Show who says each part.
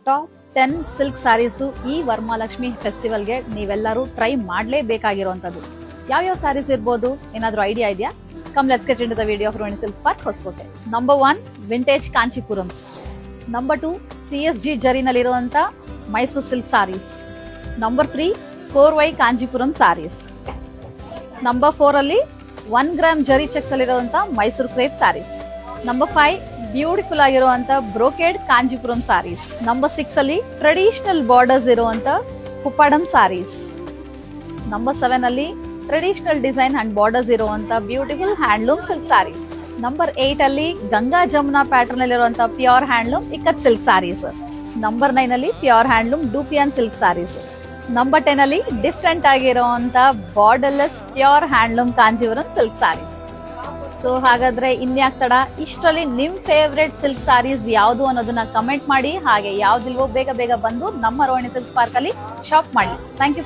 Speaker 1: Top 10 silk saris ಈ ವರಮಹಾಲಕ್ಷ್ಮಿ ಫೆಸ್ಟಿವಲ್ಗೆ ನೀವೆಲ್ಲರೂ try ಮಾಡಲೇಬೇಕಾಗಿರುವಂತದ್ದು. ಯಾವ್ಯಾವ ಸ್ಯಾರೀಸ್ ಇರ್ಬೋದು, ಏನಾದ್ರೂ ಐಡಿಯಾ ಇದೆಯಾ? Come let's get into the video of Rohini silks park Hosakote. Number 1 vintage Kanchipurams. Number 2 CSG ಜರಿನಲ್ಲಿರುವಂತ Mysuru silk saris. Number 3 Korvai Kanchipuram saris. Number 4 ಅಲ್ಲಿ 1 ಗ್ರಾಮ್ ಜರಿ ಚೆಕ್ಸ್ ಅಲ್ಲಿರುವಂತ Mysuru crepe saris. Number 5 beautiful ಆಗಿರುವಂತ ಬ್ರೋಕೆಡ್ ಕಾಂಜೀಪುರಂ ಸ್ಯಾರೀಸ್. ನಂಬರ್ 6 ಅಲ್ಲಿ ಟ್ರೆಡಿಷನಲ್ ಬಾರ್ಡರ್ಸ್ ಇರುವಂತ ಕುಪ್ಪಾಡಂ ಸ್ಯಾರೀಸ್. ನಂಬರ್ 7 ಅಲ್ಲಿ ಟ್ರೆಡಿಷನಲ್ ಡಿಸೈನ್ ಅಂಡ್ ಬಾರ್ಡರ್ಸ್ ಇರುವಂತ beautiful handloom silk saris. Number 8 ಅಲ್ಲಿ Ganga Jamuna pattern ಅಲ್ಲಿರುವಂತ pure handloom ikat silk saris. Number 9 ಅಲ್ಲಿ pure handloom dupion silk saris. Number 10 ಅಲ್ಲಿ ಡಿಫ್ರೆಂಟ್ ಆಗಿರುವಂತ borderless pure handloom Kanjeevaram silk saris. So ಹಾಗಾದ್ರೆ ಇನ್ಯಾಕ್ ತಡ, ಇಷ್ಟರಲ್ಲಿ ನಿಮ್ ಫೇವ್ರೆಟ್ ಸಿಲ್ಕ್ ಸ್ಯಾರೀಸ್ ಯಾವ್ದು ಅನ್ನೋದನ್ನ ಕಮೆಂಟ್ ಮಾಡಿ. ಹಾಗೆ ಯಾವ್ದಿಲ್ವೋ ಬೇಗ ಬೇಗ ಬಂದು ನಮ್ಮ ರೋಹಿಣಿ ಸಿಲ್ಕ್ಸ್ ಪಾರ್ಕ್ ಅಲ್ಲಿ ಶಾಪ್ ಮಾಡಿ. Thank you.